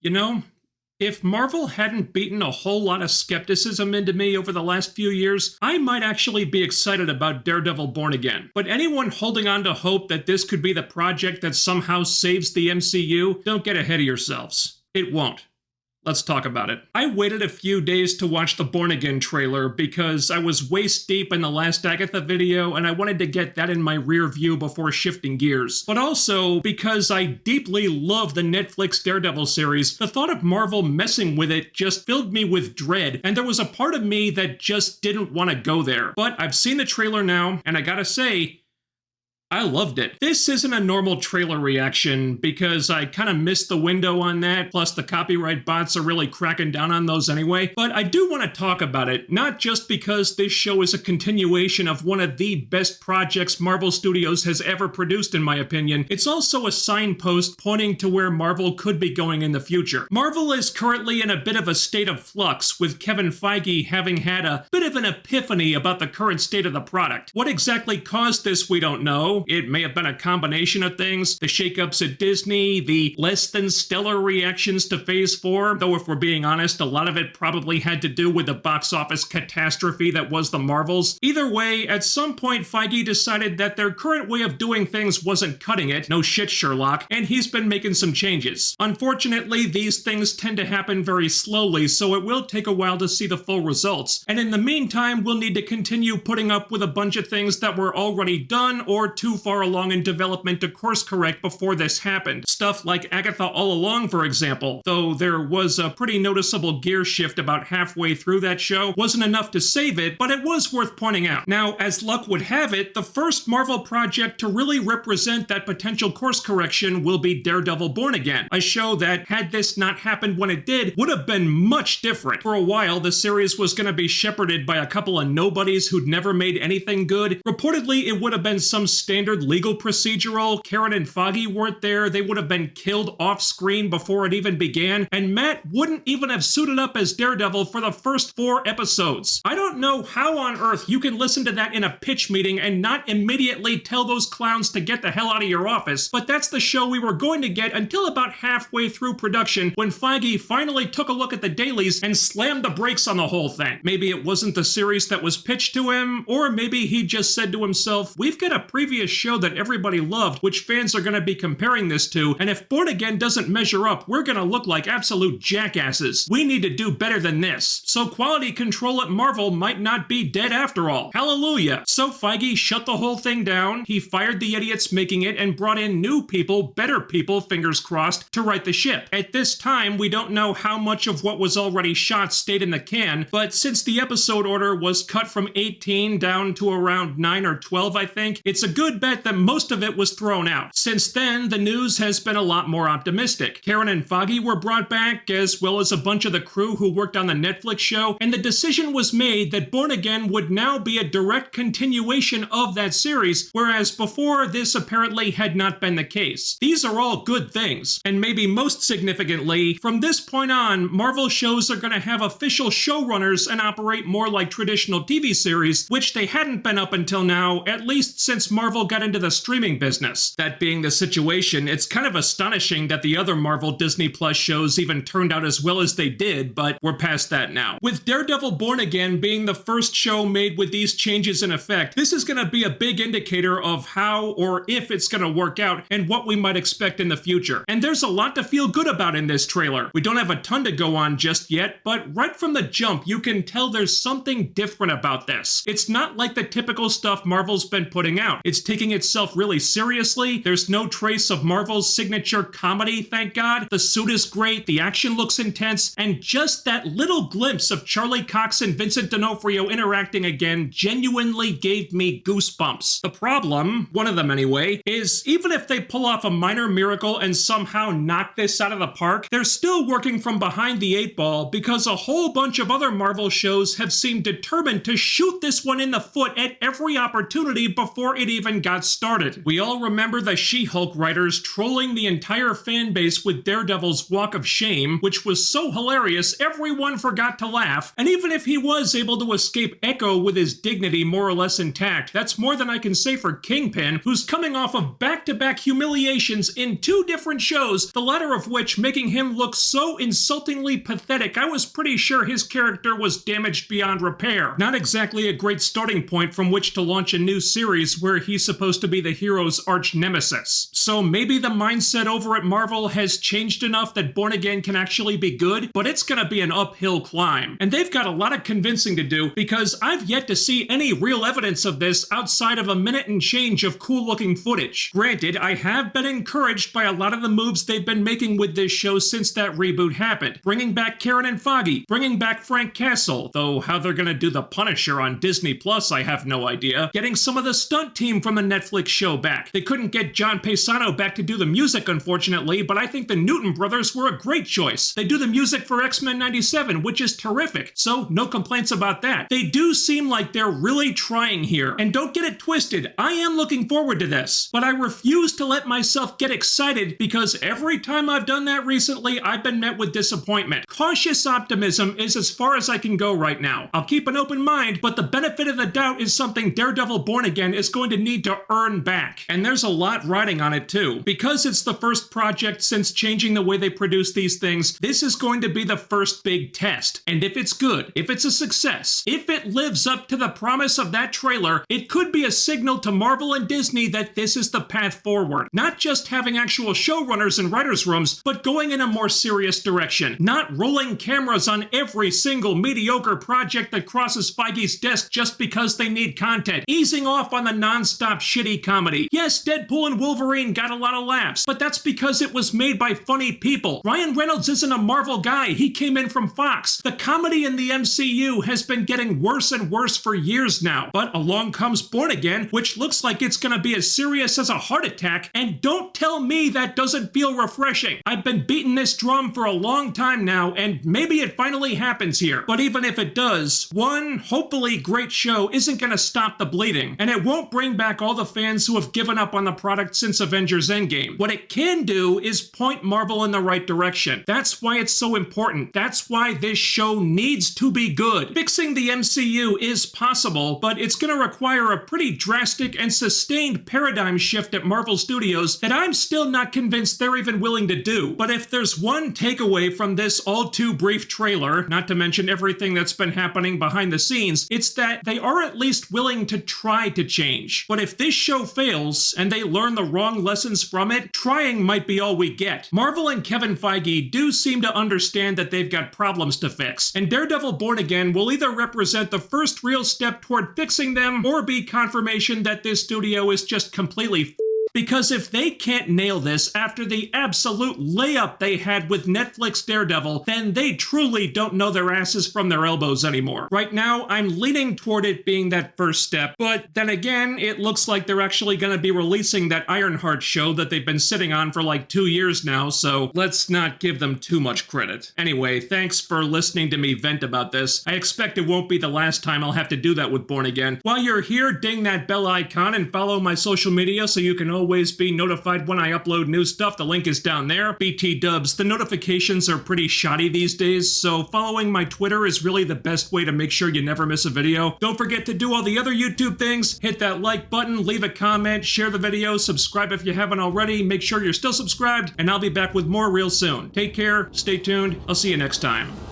You know, if Marvel hadn't beaten a whole lot of skepticism into me over the last few years, I might actually be excited about Daredevil Born Again. But anyone holding on to hope that this could be the project that somehow saves the MCU, don't get ahead of yourselves. It won't. Let's talk about it. I waited a few days to watch the Born Again trailer because I was waist deep in the last Agatha video and I wanted to get that in my rear view before shifting gears. But also because I deeply love the Netflix Daredevil series, the thought of Marvel messing with it just filled me with dread, and there was a part of me that just didn't want to go there. But I've seen the trailer now, and I gotta say, I loved it. This isn't a normal trailer reaction because I kind of missed the window on that, plus the copyright bots are really cracking down on those anyway. But I do want to talk about it, not just because this show is a continuation of one of the best projects Marvel Studios has ever produced in my opinion. It's also a signpost pointing to where Marvel could be going in the future. Marvel is currently in a bit of a state of flux, with Kevin Feige having had a bit of an epiphany about the current state of the product. What exactly caused this, we don't know. It may have been a combination of things. The shakeups at Disney, the less than stellar reactions to Phase 4, though if we're being honest, a lot of it probably had to do with the box office catastrophe that was the Marvels. Either way, at some point Feige decided that their current way of doing things wasn't cutting it, no shit Sherlock, and he's been making some changes. Unfortunately, these things tend to happen very slowly, so it will take a while to see the full results. And in the meantime, we'll need to continue putting up with a bunch of things that were already done or too far along in development to course correct before this happened. Stuff like Agatha All Along, for example, though there was a pretty noticeable gear shift about halfway through that show, wasn't enough to save it, but it was worth pointing out. Now, as luck would have it, the first Marvel project to really represent that potential course correction will be Daredevil Born Again, a show that, had this not happened when it did, would have been much different. For a while, the series was going to be shepherded by a couple of nobodies who'd never made anything good. Reportedly, it would have been some standard legal procedural. Karen and Foggy weren't there. They would have been killed off screen before it even began, and Matt wouldn't even have suited up as Daredevil for the first 4 episodes. I don't know how on earth you can listen to that in a pitch meeting and not immediately tell those clowns to get the hell out of your office, but that's the show we were going to get until about halfway through production when Feige finally took a look at the dailies and slammed the brakes on the whole thing. Maybe it wasn't the series that was pitched to him, or maybe he just said to himself, we've got a previous show that everybody loved, which fans are going to be comparing this to, and if Born Again doesn't measure up, we're going to look like absolute jackasses. We need to do better than this. So quality control at Marvel might not be dead after all. Hallelujah. So Feige shut the whole thing down, he fired the idiots making it, and brought in new people, better people, fingers crossed, to right the ship. At this time, we don't know how much of what was already shot stayed in the can, but since the episode order was cut from 18 down to around 9 or 12, I think, it's a good bet that most of it was thrown out. Since then, the news has been a lot more optimistic. Karen and Foggy were brought back, as well as a bunch of the crew who worked on the Netflix show, and the decision was made that Born Again would now be a direct continuation of that series, whereas before this apparently had not been the case. These are all good things, and maybe most significantly, from this point on, Marvel shows are going to have official showrunners and operate more like traditional TV series, which they hadn't been up until now, at least since Marvel got into the streaming business. That being the situation, it's kind of astonishing that the other Marvel Disney Plus shows even turned out as well as they did, but we're past that now. With Daredevil Born Again being the first show made with these changes in effect, this is going to be a big indicator of how or if it's going to work out and what we might expect in the future. And there's a lot to feel good about in this trailer. We don't have a ton to go on just yet, but right from the jump, you can tell there's something different about this. It's not like the typical stuff Marvel's been putting out. It's taking itself really seriously. There's no trace of Marvel's signature comedy, thank God. The suit is great, the action looks intense, and just that little glimpse of Charlie Cox and Vincent D'Onofrio interacting again genuinely gave me goosebumps. The problem, one of them anyway, is even if they pull off a minor miracle and somehow knock this out of the park, they're still working from behind the 8 ball because a whole bunch of other Marvel shows have seemed determined to shoot this one in the foot at every opportunity before it even even got started. We all remember the She-Hulk writers trolling the entire fan base with Daredevil's walk of shame, which was so hilarious everyone forgot to laugh, and even if he was able to escape Echo with his dignity more or less intact, that's more than I can say for Kingpin, who's coming off of back-to-back humiliations in 2 different shows, the latter of which making him look so insultingly pathetic I was pretty sure his character was damaged beyond repair. Not exactly a great starting point from which to launch a new series where he's supposed to be the hero's arch nemesis. So maybe the mindset over at Marvel has changed enough that Born Again can actually be good, but it's gonna be an uphill climb. And they've got a lot of convincing to do because I've yet to see any real evidence of this outside of a minute and change of cool looking footage. Granted, I have been encouraged by a lot of the moves they've been making with this show since that reboot happened. Bringing back Karen and Foggy, bringing back Frank Castle, though how they're gonna do the Punisher on Disney Plus I have no idea. Getting some of the stunt team from the Netflix show back. They couldn't get John Paisano back to do the music unfortunately, but I think the Newton brothers were a great choice. They do the music for X-Men 97, which is terrific, so no complaints about that. They do seem like they're really trying here, and don't get it twisted, I am looking forward to this, but I refuse to let myself get excited because every time I've done that recently, I've been met with disappointment. Cautious optimism is as far as I can go right now. I'll keep an open mind, but the benefit of the doubt is something Daredevil Born Again is going to need to earn back. And there's a lot riding on it too. Because it's the first project since changing the way they produce these things, this is going to be the first big test. And if it's good, if it's a success, if it lives up to the promise of that trailer, it could be a signal to Marvel and Disney that this is the path forward. Not just having actual showrunners and writers' rooms, but going in a more serious direction. Not rolling cameras on every single mediocre project that crosses Feige's desk just because they need content. Easing off on the non-stop shitty comedy. Yes, Deadpool and Wolverine got a lot of laughs, but that's because it was made by funny people. Ryan Reynolds isn't a Marvel guy, he came in from Fox. The comedy in the MCU has been getting worse and worse for years now, but along comes Born Again, which looks like it's gonna be as serious as a heart attack, and don't tell me that doesn't feel refreshing. I've been beating this drum for a long time now, and maybe it finally happens here. But even if it does, one hopefully great show isn't gonna stop the bleeding, and it won't bring back all the fans who have given up on the product since Avengers Endgame. What it can do is point Marvel in the right direction. That's why it's so important. That's why this show needs to be good. Fixing the MCU is possible, but it's gonna require a pretty drastic and sustained paradigm shift at Marvel Studios that I'm still not convinced they're even willing to do. But if there's one takeaway from this all too brief trailer, not to mention everything that's been happening behind the scenes, it's that they are at least willing to try to change. But if this show fails, and they learn the wrong lessons from it, trying might be all we get. Marvel and Kevin Feige do seem to understand that they've got problems to fix, and Daredevil Born Again will either represent the first real step toward fixing them, or be confirmation that this studio is just completely because if they can't nail this after the absolute layup they had with Netflix Daredevil, then they truly don't know their asses from their elbows anymore. Right now, I'm leaning toward it being that first step, but then again, it looks like they're actually going to be releasing that Ironheart show that they've been sitting on for like 2 years now, so let's not give them too much credit. Anyway, thanks for listening to me vent about this. I expect it won't be the last time I'll have to do that with Born Again. While you're here, ding that bell icon and follow my social media so you can always be notified when I upload new stuff. The link is down there. BT dubs, the notifications are pretty shoddy these days, so following my Twitter is really the best way to make sure you never miss a video. Don't forget to do all the other YouTube things. Hit that like button, leave a comment, share the video, subscribe if you haven't already, make sure you're still subscribed, and I'll be back with more real soon. Take care, stay tuned, I'll see you next time.